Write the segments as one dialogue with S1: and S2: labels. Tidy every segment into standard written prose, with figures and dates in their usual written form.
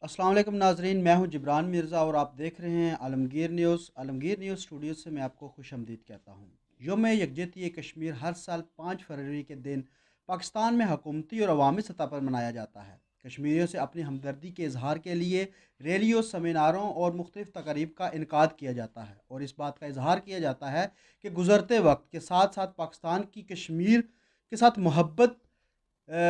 S1: अस्सलाम वालेकुम नाजरीन, मैं हूं जिब्रान मिर्ज़ा और आप देख रहे हैं Alamgir news. Alamgir news studio से मैं आपको खुशामदीद कहता हूं। यौम यकजहती कश्मीर हर साल 5 फरवरी के दिन पाकिस्तान में हुकूमती और अवामी सतह पर मनाया जाता है। कश्मीरियों से अपनी हमदर्दी के इजहार के लिए रैलियों, सेमिनारों और मुख्तलिफ तकारीब का इनकाद किया जाता है और इस बात का इजहार किया जाता है कि गुज़रते वक्त के साथ साथ पाकिस्तान की कश्मीर के साथ मोहब्बत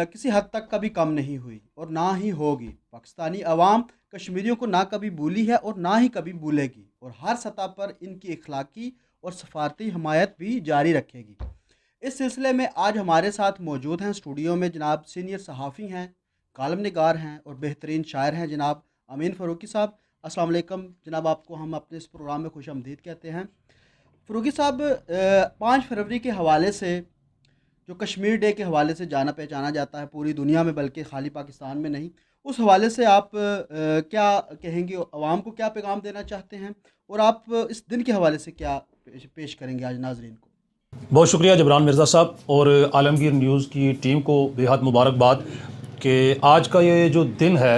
S1: किसी हद तक कभी कम नहीं हुई और ना ही होगी। पाकिस्तानी अवाम कश्मीरियों को ना कभी भूली है और ना ही कभी भूलेगी और हर सतह पर इनकी इखलाकी और सफारती हमायत भी जारी रखेगी। इस सिलसिले में आज हमारे साथ मौजूद हैं स्टूडियो में जनाब सीनियर सहाफ़ी हैं, कालम निगार हैं और बेहतरीन शायर हैं जनाब अमीन फ़ारूकी साहब। अस्सलाम वालेकुम जनाब, आपको हम अपने इस प्रोग्राम में खुशामदीद कहते हैं। फ़ारूकी साहब, 5 फरवरी के हवाले से, जो कश्मीर डे के हवाले से जाना पहचाना जाता है पूरी दुनिया में, बल्कि खाली पाकिस्तान में नहीं, उस हवाले से आप क्या कहेंगे, आवाम को क्या पैगाम देना चाहते हैं और आप इस दिन के हवाले से क्या पेश करेंगे आज नाजरीन को?
S2: बहुत शुक्रिया जबरान मिर्ज़ा साहब और आलमगीर न्यूज़ की टीम को बेहद मुबारकबाद कि आज का ये जो दिन है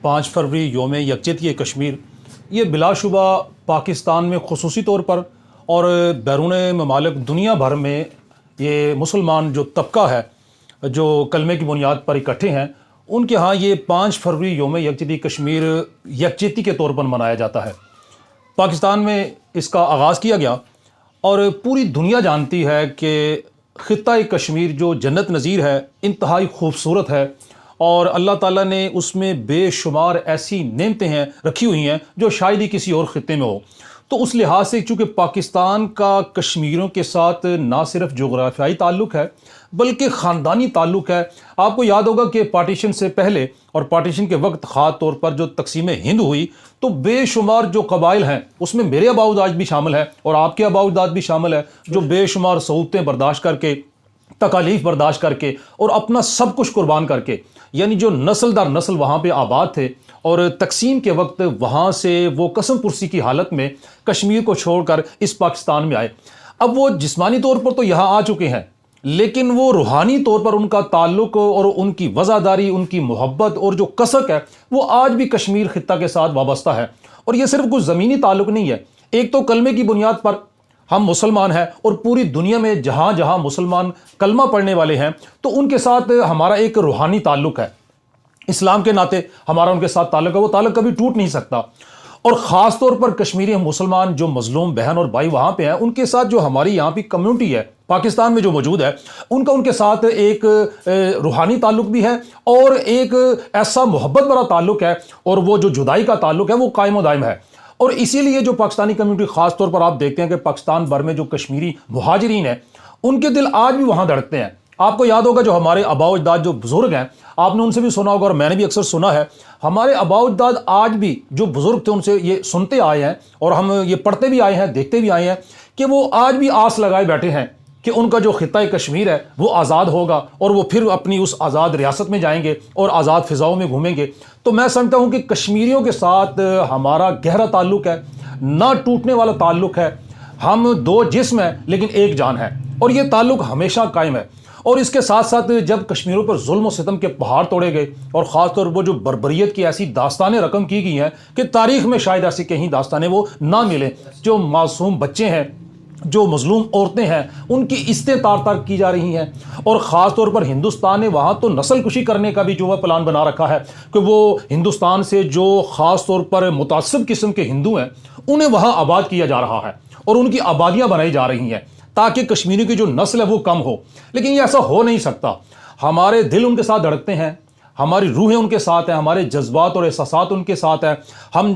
S2: 5 फरवरी यौम यकजहती कश्मीर, ये बिलाशुबा पाकिस्तान में ख़ुसूसी तौर पर और बैरून ममालिक दुनिया भर में ये मुसलमान जो तबका है जो कलमे की बुनियाद पर इकट्ठे हैं, उनके यहाँ ये 5 फरवरी यौम यकजहती कश्मीर यकजहती के तौर पर मनाया जाता है। पाकिस्तान में इसका आगाज़ किया गया और पूरी दुनिया जानती है कि ख़ित्ता कश्मीर जो जन्नत नज़ीर है, इंतहाई खूबसूरत है और अल्लाह ताला ने उसमें बेशुमार ऐसी नेमतें हैं रखी हुई हैं जो शायद ही किसी और ख़ित्ते में हो। तो उस लिहाज से चूँकि पाकिस्तान का कश्मीरियों के साथ ना सिर्फ जोग्राफियाई ताल्लुक़ है बल्कि ख़ानदानी ताल्लुक़ है। आपको याद होगा कि पार्टीशन से पहले और पार्टीशन के वक्त ख़ास तौर पर जो तकसीम हिंद हुई तो बेशुमार जो कबाइल हैं उसमें मेरे आबाउजाद भी शामिल है और आपके आबाउजाद भी शामिल है, जो बेशुमार सहूलतें बर्दाश्त करके, तकालीफ बर्दाश्त करके और अपना सब कुछ कुर्बान करके, यानी जो नस्ल दर नस्ल वहाँ पे आबाद थे और तकसीम के वक्त वहाँ से वो कसम पुरसी की हालत में कश्मीर को छोड़कर इस पाकिस्तान में आए। अब वो जिस्मानी तौर पर तो यहाँ आ चुके हैं लेकिन वो रूहानी तौर पर उनका ताल्लुक़ और उनकी वज़ादारी, उनकी मोहब्बत और जो कसक है वो आज भी कश्मीर ख़ित्ता के साथ वाबस्ता है। और ये सिर्फ कुछ ज़मीनी ताल्लुक़ नहीं है, एक तो कलमे की बुनियाद पर हम मुसलमान हैं और पूरी दुनिया में जहाँ जहाँ मुसलमान कलमा पढ़ने वाले हैं तो उनके साथ हमारा एक रूहानी ताल्लुक़ है। इस्लाम के नाते हमारा उनके साथ ताल्लुक़ है, वो ताल्लुक़ कभी टूट नहीं सकता। और ख़ास तौर पर कश्मीरी मुसलमान जो मजलूम बहन और भाई वहाँ पे हैं, उनके साथ जो हमारी यहाँ की कम्युनिटी है पाकिस्तान में जो मौजूद है, उनका उनके साथ एक रूहानी ताल्लुक़ भी है और एक ऐसा मोहब्बत भरा ताल्लुक़ है और वो जो जुदाई का ताल्लुक़ है वो कायम व दायम है। और इसीलिए जो पाकिस्तानी कम्युनिटी ख़ास तौर पर आप देखते हैं कि पाकिस्तान भर में जो कश्मीरी मुहाजिरीन हैं उनके दिल आज भी वहाँ धड़कते हैं। आपको याद होगा जो हमारे आबाओ अजदाद जो बुज़ुर्ग हैं, आपने उनसे भी सुना होगा और मैंने भी अक्सर सुना है, हमारे आबाओ अजदाद आज भी जो बुज़ुर्ग थे उनसे ये सुनते आए हैं और हम ये पढ़ते भी आए हैं, देखते भी आए हैं कि वो आज भी आस लगाए बैठे हैं कि उनका जो ख़ित्ता कश्मीर है वो आज़ाद होगा और वो फिर अपनी उस आज़ाद रियासत में जाएंगे और आज़ाद फ़िज़ाओं में घूमेंगे। तो मैं समझता हूँ कि कश्मीरियों के साथ हमारा गहरा ताल्लुक़ है, ना टूटने वाला ताल्लुक़ है। हम दो जिस्म हैं लेकिन एक जान है और ये ताल्लुक़ हमेशा कायम है। और इसके साथ साथ जब कश्मीरों पर जुल्म और सितम के पहाड़ तोड़े गए और ख़ास तौर पर जो बर्बरियत की ऐसी दास्तानें रकम की गई हैं कि तारीख़ में शायद ऐसी कहीं दास्तानें वो ना मिले, जो मासूम बच्चे हैं, जो मजलूम औरतें हैं, उनकी इस्तें तार तार की जा रही हैं। और ख़ास तौर पर हिंदुस्तान ने वहाँ तो नस्ल कुशी करने का भी जो है प्लान बना रखा है कि वो हिंदुस्तान से जो ख़ास तौर पर मुतासिब किस्म के हिंदू हैं उन्हें वहाँ आबाद किया जा रहा है और उनकी आबादियाँ बनाई जा रही हैं ताकि कश्मीरी की जो नस्ल है वो कम हो। लेकिन ये ऐसा हो नहीं सकता। हमारे दिल उनके साथ धड़कते हैं, हमारी रूहें उनके साथ हैं, हमारे जज्बात और एहसासात उनके साथ हैं। हम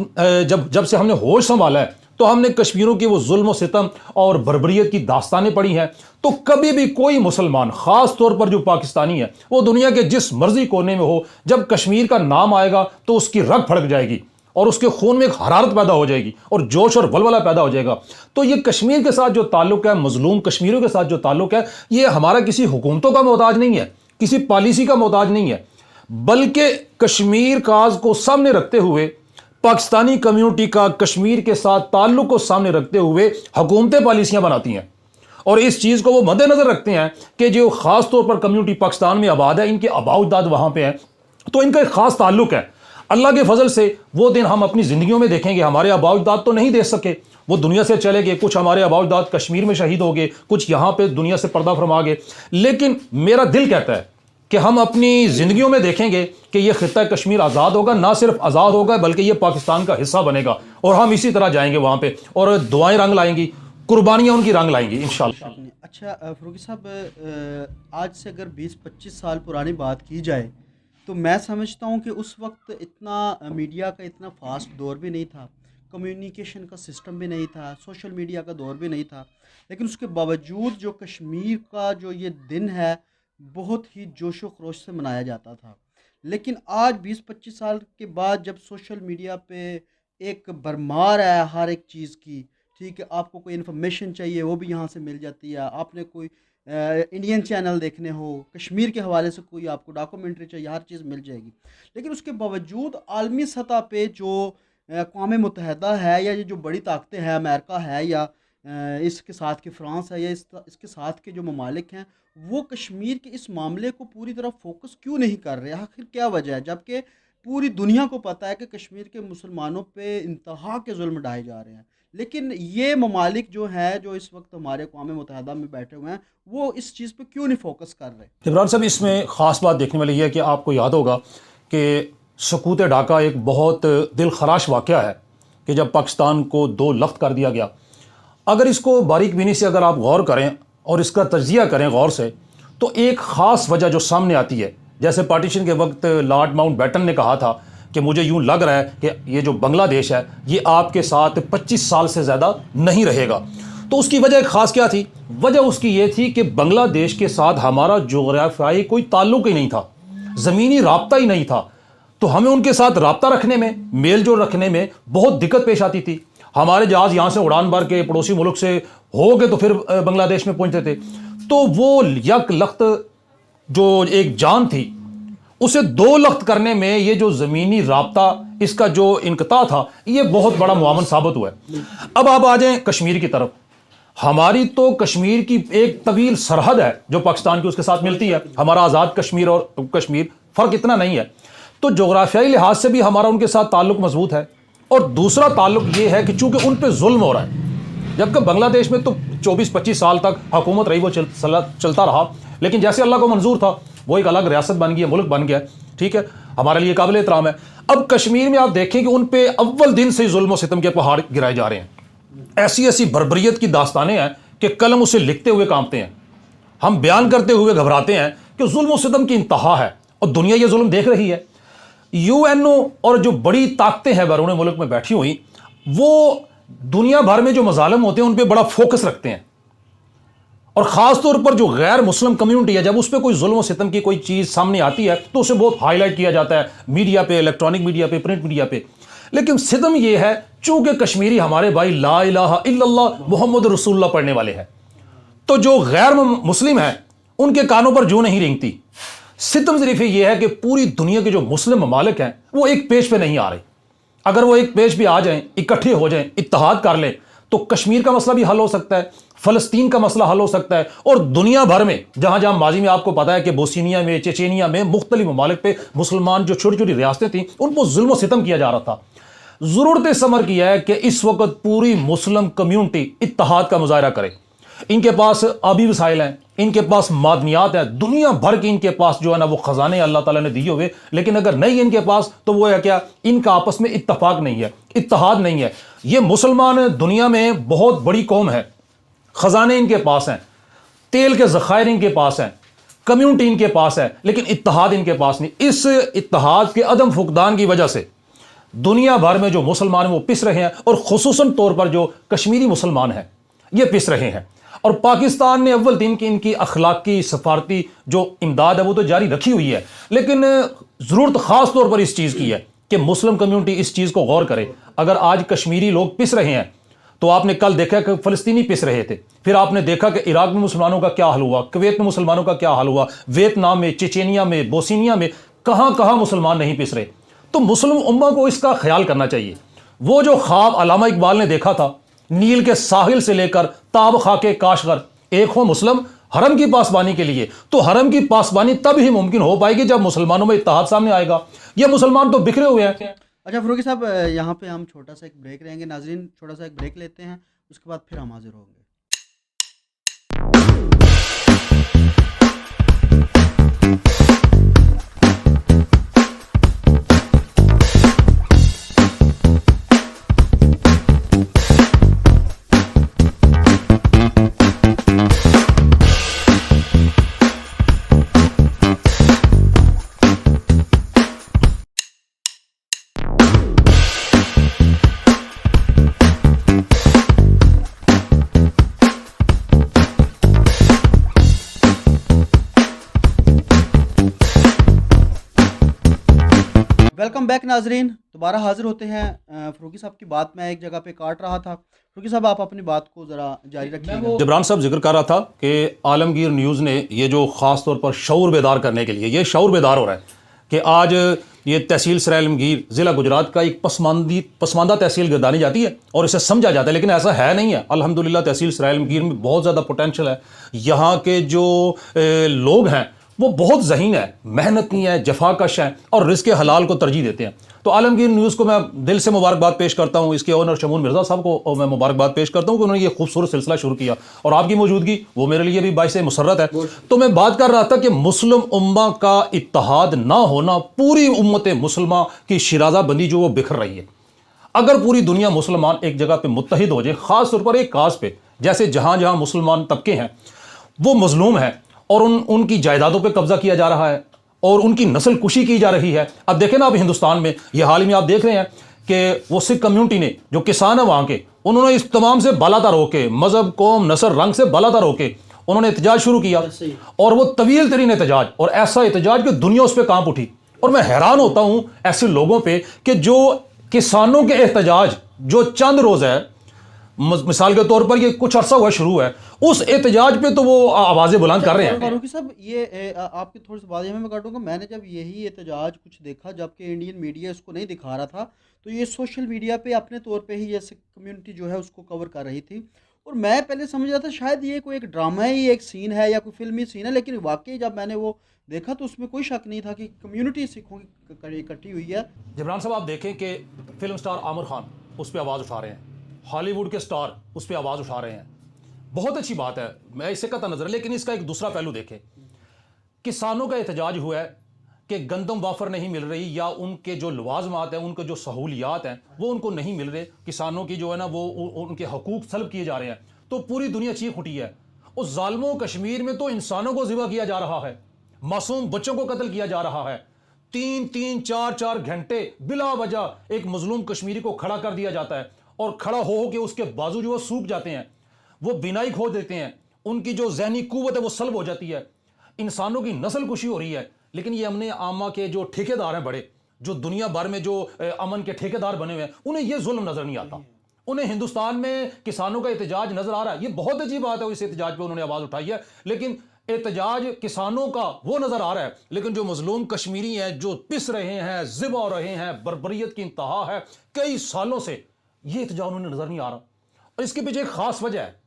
S2: जब से हमने होश संभाला है तो हमने कश्मीरों की वो जुल्म और सितम और बर्बरियत की दास्तानें पढ़ी हैं। तो कभी भी कोई मुसलमान, ख़ास तौर पर जो पाकिस्तानी है, वो दुनिया के जिस मर्जी कोने में हो, जब कश्मीर का नाम आएगा तो उसकी रग फड़क जाएगी और उसके खून में एक हरारत पैदा हो जाएगी और जोश और वलवला पैदा हो जाएगा। तो ये कश्मीर के साथ जो ताल्लुक़ है, मजलूम कश्मीरियों के साथ जो ताल्लुक़ है, ये हमारा किसी हुकूमतों का मोहताज नहीं है, किसी पॉलिसी का मोहताज नहीं है, बल्कि कश्मीर काज को सामने रखते हुए, पाकिस्तानी कम्युनिटी का कश्मीर के साथ ताल्लुक़ को सामने रखते हुए हुकूमतें पॉलिसियाँ बनाती हैं। और इस चीज़ को वो मद्देनज़र रखते हैं कि जो ख़ास तौर पर कम्युनिटी पाकिस्तान में आबाद है, इनके आबाउजाद वहाँ पे हैं, तो इनका एक ख़ास ताल्लुक़ है। अल्लाह के फजल से वो दिन हम अपनी ज़िंदगियों में देखेंगे। हमारे आबा अजदाद तो नहीं देख सके, वो दुनिया से चले गए, कुछ हमारे आबा अजदाद कश्मीर में शहीद हो गए, कुछ यहाँ पे दुनिया से पर्दा फरमा गए। लेकिन मेरा दिल कहता है कि हम अपनी ज़िंदगियों में देखेंगे कि ये खित्ता कश्मीर आज़ाद होगा, ना सिर्फ आज़ाद होगा बल्कि ये पाकिस्तान का हिस्सा बनेगा, और हम इसी तरह जाएंगे वहाँ पे, और दुआएं रंग लाएंगी, कुर्बानियाँ उनकी रंग लाएंगी इंशाल्लाह।
S1: अच्छा फरूकी साहब, आज से अगर 20-25 साल पुरानी बात की जाए तो मैं समझता हूँ कि उस वक्त इतना मीडिया का इतना फास्ट दौर भी नहीं था, कम्युनिकेशन का सिस्टम भी नहीं था, सोशल मीडिया का दौर भी नहीं था, लेकिन उसके बावजूद जो कश्मीर का जो ये दिन है बहुत ही जोशो खरोश से मनाया जाता था। लेकिन आज 20-25 साल के बाद जब सोशल मीडिया पे एक भरमार है हर एक चीज़ की, ठीक है, आपको कोई इन्फॉर्मेशन चाहिए वो भी यहाँ से मिल जाती है, आपने कोई इंडियन चैनल देखने हो, कश्मीर के हवाले से कोई आपको डॉक्यूमेंट्री चाहिए, हर चीज़ मिल जाएगी। लेकिन उसके बावजूद आलमी सतह पे जो अक़वाम मुत्तहिदा है या ये जो बड़ी ताकतें हैं, अमेरिका है या इसके साथ के फ्रांस है या इसके साथ के जो ममालिक हैं, वो कश्मीर के इस मामले को पूरी तरह फोकस क्यों नहीं कर रहे? आखिर क्या वजह है, जबकि पूरी दुनिया को पता है कि कश्मीर के मुसलमानों पे इंतहा के जुल्म ढाए जा रहे हैं, लेकिन ये ममालिक जो हैं जो इस वक्त हमारे अक़वाम मुत्तहिदा में बैठे हुए हैं वो इस चीज़ पे क्यों नहीं फोकस कर रहे?
S2: इमरान साहब, इसमें ख़ास बात देखने वाली है कि आपको याद होगा कि सकूत ढाका एक बहुत दिल खराश वाक़या है कि जब पाकिस्तान को 2 लख्त कर दिया गया। अगर इसको बारीक बीनी से अगर आप गौर करें और इसका तज्ज़िया करें गौर से, तो एक ख़ास वजह जो सामने आती है, जैसे पार्टीशन के वक्त लॉर्ड माउंटबेटन ने कहा था कि मुझे यूं लग रहा है कि ये जो बांग्लादेश है ये आपके साथ 25 साल से ज़्यादा नहीं रहेगा। तो उसकी वजह ख़ास क्या थी? वजह उसकी ये थी कि बांग्लादेश के साथ हमारा जोग्राफियाई कोई ताल्लुक़ ही नहीं था, ज़मीनी राब्ता ही नहीं था, तो हमें उनके साथ राब्ता रखने में, मेल जोल रखने में बहुत दिक्कत पेश आती थी। हमारे जहाज़ यहाँ से उड़ान भर के पड़ोसी मुल्क से हो के तो फिर बांग्लादेश में पहुँचते थे, तो वो यक लख्त जो एक जान थी उसे 2 लख्त करने में ये जो ज़मीनी राब्ता इसका जो इनकता था ये बहुत बड़ा मुआवन साबित हुआ है। अब आप आ जाएं कश्मीर की तरफ। हमारी तो कश्मीर की एक तवील सरहद है जो पाकिस्तान की उसके साथ मिलती है। हमारा आज़ाद कश्मीर और कश्मीर फ़र्क इतना नहीं है, तो जोग्राफियाई लिहाज से भी हमारा उनके साथ ताल्लुक़ मजबूत है। और दूसरा ताल्लुक़ ये है कि चूँकि उन पर जुल्म हो रहा है, जबकि बांग्लादेश में तो 24-25 साल तक हुकूमत रही, वो चलता रहा, लेकिन जैसे अल्लाह को मंजूर था वो एक अलग रियासत बन गई, मुल्क बन गया, ठीक है, हमारे लिए काबिल एहतराम है। अब कश्मीर में आप देखें कि उन पे अव्वल दिन से जुल्म सितम के पहाड़ गिराए जा रहे हैं। ऐसी ऐसी बर्बरियत की दास्तानें हैं कि कलम उसे लिखते हुए कांपते हैं, हम बयान करते हुए घबराते हैं कि जुल्म सितम की इंतहा है और दुनिया ये जुल्म देख रही है। यूएनओ और जो बड़ी ताकतें हैं बैरून मुल्क में बैठी हुई, वो दुनिया भर में जो मजालिम होते हैं उन पर बड़ा फोकस रखते हैं, और ख़ास तौर पर जो गैर मुस्लिम कम्युनिटी है, जब उस पर कोई जुल्म सितम की कोई चीज़ सामने आती है तो उसे बहुत हाईलाइट किया जाता है मीडिया पे, इलेक्ट्रॉनिक मीडिया पे, प्रिंट मीडिया पे। लेकिन सितम ये है, चूंकि कश्मीरी हमारे भाई ला इलाहा इल्लल्लाह मुहम्मद रसूलुल्लाह पढ़ने वाले हैं, तो जो गैर मुस्लिम हैं उनके कानों पर जूं नहीं रेंगती। सितम सिर्फ ये है कि पूरी दुनिया के जो मुस्लिम ममालिक हैं वो एक पेज पे नहीं आ रहे। अगर वो एक पेज पे आ जाएं, इकट्ठे हो जाएं, इत्तेहाद कर लें, तो कश्मीर का मसला भी हल हो सकता है, फ़लस्तीन का मसला हल हो सकता है, और दुनिया भर में जहां जहां माजी में आपको पता है कि बोस्निया में, चेचेनिया में, मुख्तलिफ ममालिक पे मुसलमान जो छोटी छोटी रियासतें थीं उन पर जुल्म सितम किया जा रहा था। ज़रूरत इस समर की है कि इस वक्त पूरी मुस्लिम कम्यूनिटी इत्तेहाद का मुजाहरा करे। इनके पास आबी वसाइल हैं, इनके पास मादनियात है, दुनिया भर के इनके पास जो है ना वो खजाने अल्लाह ताला ने दिए हुए, लेकिन अगर नहीं इनके पास तो वो है क्या, इनका आपस में इत्तफाक नहीं है, इत्तेहाद नहीं है। ये मुसलमान दुनिया में बहुत बड़ी कौम है, खजाने इनके पास हैं, तेल के ज़खायर इनके पास हैं, कम्युनिटी इनके पास है, लेकिन इत्तेहाद इनके पास नहीं। इस इत्तेहाद के अदम फुकदान की वजह से दुनिया भर में जो मुसलमान वो पिस रहे हैं, और खुसूसन तौर पर जो कश्मीरी मुसलमान हैं ये पिस रहे हैं। और पाकिस्तान ने अव्वल दिन की इनकी अखलाकी सफारती जो इमदाद है वो तो जारी रखी हुई है, लेकिन ज़रूरत ख़ास तौर पर इस चीज़ की है कि मुस्लिम कम्युनिटी इस चीज़ को गौर करे। अगर आज कश्मीरी लोग पिस रहे हैं तो आपने कल देखा कि फ़लस्तीनी पिस रहे थे, फिर आपने देखा कि इराक में मुसलमानों का क्या हाल हुआ, कुवैत में मुसलमानों का क्या हाल हुआ, वियतनाम में, चेचेनिया में, बोस्निया में, कहाँ कहाँ मुसलमान नहीं पिस रहे। तो मुस्लिम उम्मा को इसका ख्याल करना चाहिए। वो जो ख्वाब अल्लामा इकबाल ने देखा था, नील के साहिल से लेकर ताब खाके काशगर, एक हो मुस्लिम हरम की पासबानी के लिए, तो हरम की पासबानी तब ही मुमकिन हो पाएगी जब मुसलमानों में इत्तेहाद सामने आएगा। ये मुसलमान तो बिखरे हुए हैं।
S1: अच्छा फ़ारूकी साहब, यहाँ पे हम छोटा सा एक ब्रेक रहेंगे नाजरीन, छोटा सा एक ब्रेक लेते हैं, उसके बाद फिर हम हाजिर होंगे। वेलकम बैक नाजरीन, दोबारा हाजिर होते हैं। फ़ारूकी साहब की बात मैं एक जगह पे काट रहा था। फ़ारूकी साहब, आप अपनी बात को ज़रा जारी रखिएगा।
S2: जबरान साहब जिक्र कर रहा था कि आलमगीर न्यूज़ ने ये जो ख़ास तौर पर शऊर बेदार करने के लिए, ये शऊर बेदार हो रहा है कि आज ये तहसील सराय आलमगीर ज़िला गुजरात का एक पसमानदा तहसील गर्दानी जाती है और इसे समझा जाता है, लेकिन ऐसा है नहीं है। अल्हम्दुलिल्लाह तहसील सराय आलमगीर में बहुत ज़्यादा पोटेंशल है। यहाँ के जो लोग हैं वो बहुत ज़हीन है, मेहनती है, जफाकश है और रिज़्क़ हलाल को तरजीह देते हैं। तो आलमगीर न्यूज़ को मैं दिल से मुबारकबाद पेश करता हूँ, इसके ओनर शमून मिर्ज़ा साहब को मैं मुबारकबाद पेश करता हूँ कि उन्होंने ये खूबसूरत सिलसिला शुरू किया और आपकी मौजूदगी वो मेरे लिए भी बाइस मुसर्रत है। तो मैं बात कर रहा था कि मुस्लिम उम्मा का इत्तेहाद ना होना, पूरी उम्मत मुसलमान की शिराजा बंदी जो वो बिखर रही है। अगर पूरी दुनिया मुसलमान एक जगह पर मुत्तहिद हो जाए, ख़ास तौर पर एक काज पे, जैसे जहाँ जहाँ मुसलमान तबके हैं वो मजलूम हैं और उनकी जायदादों पे कब्जा किया जा रहा है और उनकी नस्ल कुशी की जा रही है। अब देखें ना, आप हिंदुस्तान में ये हाल ही में आप देख रहे हैं कि वो सिख कम्युनिटी ने, जो किसान है वहाँ के, उन्होंने इस तमाम से बालातर होके, मजहब, कौम, नस्ल, रंग से बालातर होके उन्होंने एहतजाज शुरू किया और वो तवील तरीन एहतजाज, और ऐसा एहतजाज कि दुनिया उस पर कांप उठी। और मैं हैरान होता हूँ ऐसे लोगों पर कि जो किसानों के एहतजाज जो चंद रोज़ है, मिसाल के तौर पर ये कुछ अरसा हुआ शुरू है, उस एहतजाज पे तो वो आवाज़ें बुलंद कर रहे हैं।
S1: फारूकी साहब, ये आपकी थोड़ी सी बात मैं काटूंगा। मैंने जब यही एहतजाज कुछ देखा, जबकि इंडियन मीडिया इसको नहीं दिखा रहा था, तो ये सोशल मीडिया पे अपने तौर पे ही जैसे कम्युनिटी जो है उसको कवर कर रही थी और मैं पहले समझ रहा था शायद ये कोई एक ड्रामा ही, एक सीन है या कोई फिल्मी सीन है, लेकिन वाकई जब मैंने वो देखा तो उसमें कोई शक नहीं था कि कम्युनिटी सिखों की इकट्ठी हुई है।
S2: जबरान साहब, आप देखें कि फिल्म स्टार आमिर खान उस पर आवाज़ उठा रहे हैं, हॉलीवुड के स्टार उस पर आवाज़ उठा रहे हैं। बहुत अच्छी बात है, मैं इससे कता नजर, लेकिन इसका एक दूसरा पहलू देखें। किसानों का एहतजाज हुआ है कि गंदम वाफर नहीं मिल रही या उनके जो लवाजमात हैं, उनके जो सहूलियात हैं वो उनको नहीं मिल रहे, किसानों की जो है ना वो उनके हकूक सल्ब किए जा रहे हैं, तो पूरी दुनिया चीख उठी है। उस जालिमों कश्मीर में तो इंसानों को ज़िबा किया जा रहा है, मासूम बच्चों को कत्ल किया जा रहा है, 3-3, 4-4 घंटे बिला वजह एक मजलूम कश्मीरी को खड़ा कर दिया जाता है और खड़ा हो के उसके बाजू जो सूख जाते हैं, वो बिनाई खो देते हैं, उनकी जो जहनी कुव्वत है वो सल्ब हो जाती है, इंसानों की नस्ल कुशी हो रही है। लेकिन ये हमने आमा के जो ठेकेदार हैं बड़े, जो दुनिया भर में जो अमन के ठेकेदार बने हुए हैं, उन्हें यह जुल्म नजर नहीं आता। उन्हें हिंदुस्तान में किसानों का एहतजाज नजर आ रहा है, ये बहुत अच्छी बात है, इस एहतजाज पे उन्होंने आवाज उठाई है, लेकिन एहतजाज किसानों का वो नजर आ रहा है, लेकिन जो मजलूम कश्मीरी हैं, जो पिस रहे हैं, जिबा हो रहे हैं, बर्बरियत की इंतहा है कई सालों से, ये एहतजाज उन्हें नजर नहीं आ रहा। और इसके पीछे एक खास वजह है।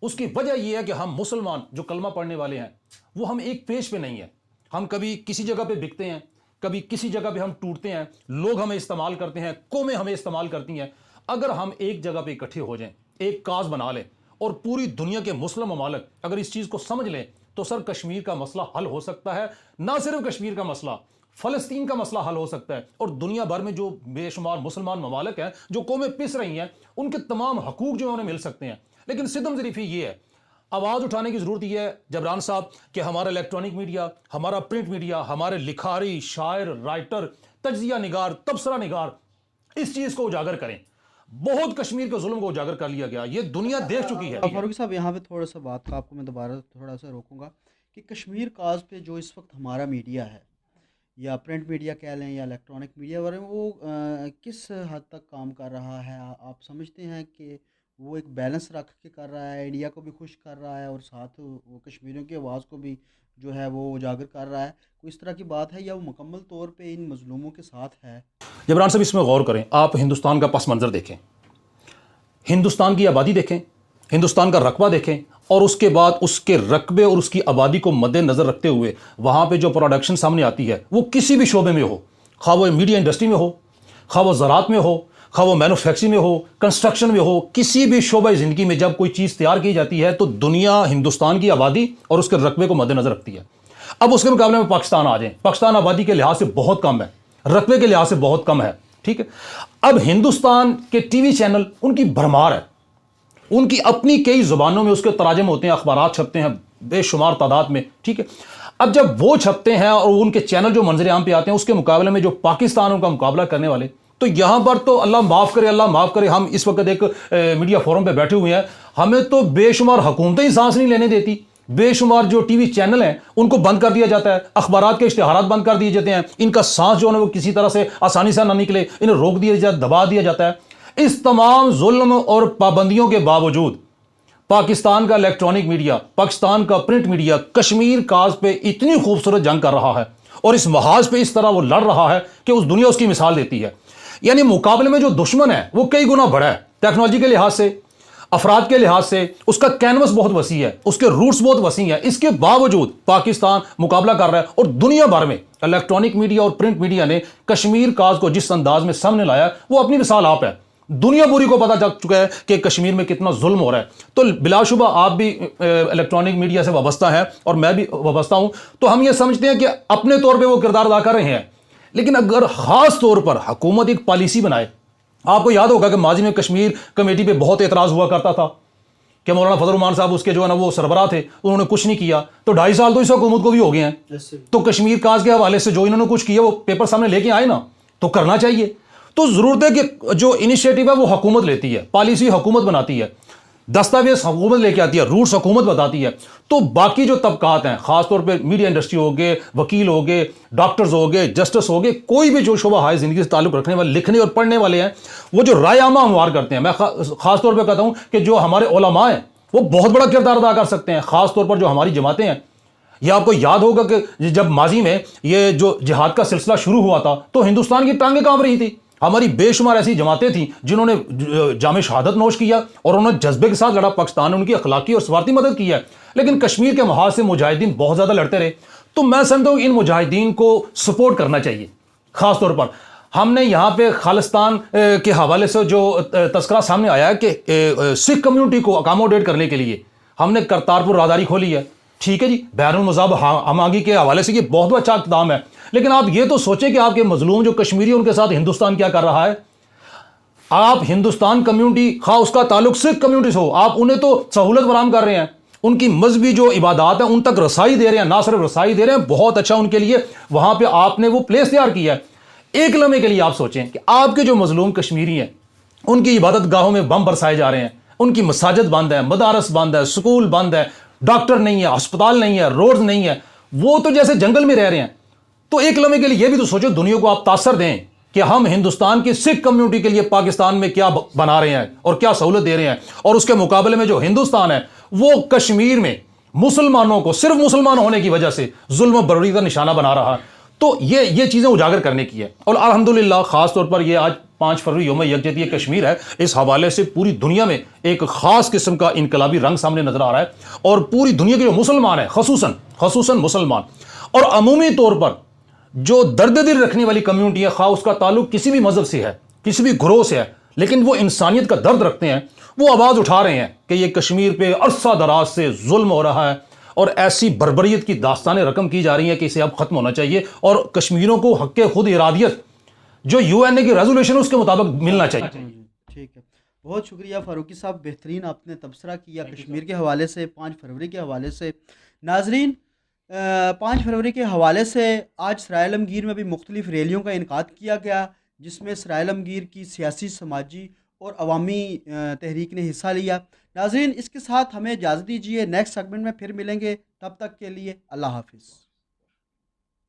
S2: उसकी वजह यह है कि हम मुसलमान जो कलमा पढ़ने वाले हैं वो हम एक पेज पे नहीं है, हम कभी किसी जगह पे बिकते हैं, कभी किसी जगह पे हम टूटते हैं, लोग हमें इस्तेमाल करते हैं, कौमें हमें इस्तेमाल करती हैं। अगर हम एक जगह पे इकट्ठे हो जाएं, एक काज बना लें और पूरी दुनिया के मुस्लिम ममालिक अगर इस चीज को समझ लें, तो सर कश्मीर का मसला हल हो सकता है। ना सिर्फ कश्मीर का मसला, फलस्तीन का मसला हल हो सकता है और दुनिया भर में जो बेशुमार मुसलमान ममालिक हैं, जो कौमें पिस रही हैं, उनके तमाम हकूक जो उन्हें मिल सकते हैं। लेकिन सितम ज़रीफ़ी ये है, आवाज़ उठाने की ज़रूरत यह है जबरान साहब कि हमारा इलेक्ट्रॉनिक मीडिया, हमारा प्रिंट मीडिया, हमारे लिखारी, शायर, राइटर, तज्जिया निगार, तबसरा निगार इस चीज़ को उजागर करें। बहुत कश्मीर के जुल्म को उजागर कर लिया गया, ये दुनिया देख चुकी है।
S1: फारूकी साहब, यहाँ पे थोड़ा सा बात का आपको मैं दोबारा थोड़ा सा रोकूंगा कि कश्मीर काज पे जो इस वक्त हमारा मीडिया है, या प्रिंट मीडिया कह लें या इलेक्ट्रॉनिक मीडिया वगैरह, वो किस हद तक काम कर रहा है? आप समझते हैं कि वो एक बैलेंस रख के कर रहा है, इंडिया को भी खुश कर रहा है और साथ वो कश्मीरियों की आवाज़ को भी जो है वो उजागर कर रहा है? कोई इस तरह की बात है या वो मुकम्मल तौर पे इन मजलूमों के साथ है?
S2: जबरान साहब, इसमें गौर करें, आप हिंदुस्तान का पस मंज़र देखें, हिंदुस्तान की आबादी देखें, हिंदुस्तान का रकबा देखें, और उसके बाद उसके रकबे और उसकी आबादी को मद्देनज़र रखते हुए वहाँ पे जो प्रोडक्शन सामने आती है वो किसी भी शोबे में हो, खा वो मीडिया इंडस्ट्री में हो, खा वो ज़राअत में हो, खा वो मैन्युफैक्चरिंग में हो, कंस्ट्रक्शन में हो, किसी भी शोबा ज़िंदगी में जब कोई चीज़ तैयार की जाती है तो दुनिया हिंदुस्तान की आबादी और उसके रकबे को मद्देनज़र रखती है। अब उसके मुकाबले में पाकिस्तान आ जाए, पाकिस्तान आबादी के लिहाज से बहुत कम है, रकबे के लिहाज से बहुत कम है, ठीक है। अब हिंदुस्तान के टीवी चैनल उनकी भरमार है, उनकी अपनी कई ज़ुबानों में उसके तराजम होते हैं, अखबारात छपते हैं बेशुमार तादाद में, ठीक है। अब जब वो छपते हैं और उनके चैनल जो मंजर आम पे आते हैं उसके मुकाबले में जो पाकिस्तान उनका मुकाबला करने वाले, तो यहां पर तो अल्लाह माफ़ करे, अल्लाह माफ़ करे, हम इस वक्त एक मीडिया फोरम पे बैठे हुए हैं, हमें तो बेशुमार हुकूमतें ही सांस नहीं लेने देती, बेशुमार जो टीवी चैनल हैं उनको बंद कर दिया जाता है, अखबारात के इश्तिहारात बंद कर दिए जाते हैं, इनका सांस जो है वो किसी तरह से आसानी से ना निकले, इन्हें रोक दिया जाता, दबा दिया जाता है। इस तमाम जुल्म और पाबंदियों के बावजूद पाकिस्तान का इलेक्ट्रॉनिक मीडिया, पाकिस्तान का प्रिंट मीडिया कश्मीर काज पे इतनी खूबसूरत जंग कर रहा है और इस महाज पे इस तरह वो लड़ रहा है कि उस दुनिया उसकी मिसाल देती है। यानी मुकाबले में जो दुश्मन है वो कई गुना बड़ा है, टेक्नोलॉजी के लिहाज से, अफराद के लिहाज से, उसका कैनवस बहुत वसी है, उसके रूट्स बहुत वसी हैं, इसके बावजूद पाकिस्तान मुकाबला कर रहा है और दुनिया भर में इलेक्ट्रॉनिक मीडिया और प्रिंट मीडिया ने कश्मीर काज को जिस अंदाज में सामने लाया वो अपनी मिसाल आप है। दुनिया पूरी को पता चल चुका है कि कश्मीर में कितना जुल्म हो रहा है। तो बिलाशुबा आप भी इलेक्ट्रॉनिक मीडिया से वाबस्ता है और मैं भी वाबस्ता हूं, तो हम ये समझते हैं कि अपने तौर पे वो किरदार अदा कर रहे हैं, लेकिन अगर खास तौर पर हुकूमत एक पॉलिसी बनाए, आपको याद होगा कि माजी में कश्मीर कमेटी पे बहुत एतराज हुआ करता था कि मौलाना फजल रहमान साहब उसके जो है ना वो सरबराह थे, उन्होंने कुछ नहीं किया, तो 2.5 साल तो इस हुकूमत को भी हो गए हैं। तो कश्मीर काज के हवाले से जो इन्होंने कुछ किया वो पेपर सामने लेके आए ना, तो करना चाहिए। तो जरूरत है कि जो इनिशिएटिव है वो हुकूमत लेती है, पॉलिसी हुकूमत बनाती है, दस्तावेज हुकूमत लेके आती है, रूट्स हुकूमत बताती है। तो बाकी जो तबकात हैं, खासतौर पे मीडिया इंडस्ट्री हो गए, वकील हो गए, डॉक्टर्स हो गए, जस्टिस हो गए, कोई भी जो शोबा हाय जिंदगी से ताल्लुक रखने वाले, लिखने और पढ़ने वाले हैं, वो जो राय आमा हमवार करते हैं, मैं खासतौर पर कहता हूं कि जो हमारे उलमा हैं वो बहुत बड़ा किरदार अदा कर सकते हैं, खासतौर पर जो हमारी जमातें हैं। यह आपको याद होगा कि जब माजी में ये जो जिहाद का सिलसिला शुरू हुआ था तो हिंदुस्तान की टांगें कांप रही थी। हमारी बेशुमार ऐसी जमातें थीं जिन्होंने जामे शहादत नोश किया और उन्होंने जज्बे के साथ लड़ा, पाकिस्तान ने उनकी अखलाकी और स्वार्थी मदद की है। लेकिन कश्मीर के महाज से मुजाहिदीन बहुत ज़्यादा लड़ते रहे। तो मैं समझता हूँ इन मुजाहिदीन को सपोर्ट करना चाहिए। ख़ासतौर पर हमने यहाँ पे खालिस्तान के हवाले से जो तस्करा सामने आया है कि सिख कम्युनिटी को अकोमोडेट करने के लिए हमने करतारपुर राहदारी खोली है, ठीक है जी, बैरुल मज़ाब हमागी के हवाले से ये बहुत अच्छा इक़दाम है। लेकिन आप ये तो सोचें कि आपके मजलूम जो कश्मीरी उनके साथ हिंदुस्तान क्या कर रहा है। आप हिंदुस्तान कम्युनिटी खा उसका ताल्लुक सिख कम्युनिटी से हो, आप उन्हें तो सहूलत फराहम कर रहे हैं, उनकी मजहबी जो इबादत है उन तक रसाई दे रहे हैं, ना सिर्फ रसाई दे रहे हैं, बहुत अच्छा उनके लिए वहां पर आपने वो प्लेस तैयार किया है। एक लम्हे के लिए आप सोचें कि आपके जो मजलूम कश्मीरी हैं उनकी इबादत गाहों में बम बरसाए जा रहे हैं, उनकी मसाजिद बंद है, मदारस बंद है, स्कूल बंद है, डॉक्टर नहीं है, अस्पताल नहीं है, रोड नहीं है, वो तो जैसे जंगल में रह रहे हैं। तो एक लम्हे के लिए यह भी तो सोचो, दुनिया को आप तासर दें कि हम हिंदुस्तान की सिख कम्युनिटी के लिए पाकिस्तान में क्या बना रहे हैं और क्या सहूलत दे रहे हैं, और उसके मुकाबले में जो हिंदुस्तान है वो कश्मीर में मुसलमानों को सिर्फ मुसलमान होने की वजह से जुल्म बरूरी का निशाना बना रहा है। तो ये चीज़ें उजागर करने की है। और अल्हम्दुलिल्लाह ख़ास तौर पर ये आज 5 फरवरी यौम यकजहती कश्मीर है, इस हवाले से पूरी दुनिया में एक ख़ास किस्म का इनकलाबी रंग सामने नजर आ रहा है। और पूरी दुनिया के जो मुसलमान है, खसूसन मुसलमान और अमूमी तौर पर जो दर्द दिल रखने वाली कम्युनिटी है, खा उसका ताल्लुक किसी भी मजहब से है, किसी भी ग्रोह से है, लेकिन वो इंसानियत का दर्द रखते हैं, वो आवाज़ उठा रहे हैं कि ये कश्मीर पे अरसा दराज से जुल्म हो रहा है और ऐसी बर्बरियत की दास्तानें रकम की जा रही हैं कि इसे अब खत्म होना चाहिए और कश्मीरों को हक़ खुद इरादियत जो यूएनए की रेजोल्यूशन है उसके मुताबिक मिलना चाहिए।
S1: ठीक है, बहुत शुक्रिया फ़ारूकी साहब, बेहतरीन आपने तबसरा किया कश्मीर के हवाले से, 5 फरवरी के हवाले से। नाजरीन, 5 फरवरी के हवाले से आज सराय आलमगीर में भी मुख्तलिफ रैलियों का इनकाद किया गया, जिसमें सराय आलमगीर की सियासी, समाजी और अवामी तहरीक ने हिस्सा लिया। नाजरीन, इसके साथ हमें इजाज़त दीजिए, नेक्स्ट सेगमेंट में फिर मिलेंगे, तब तक के लिए अल्लाह हाफिज़।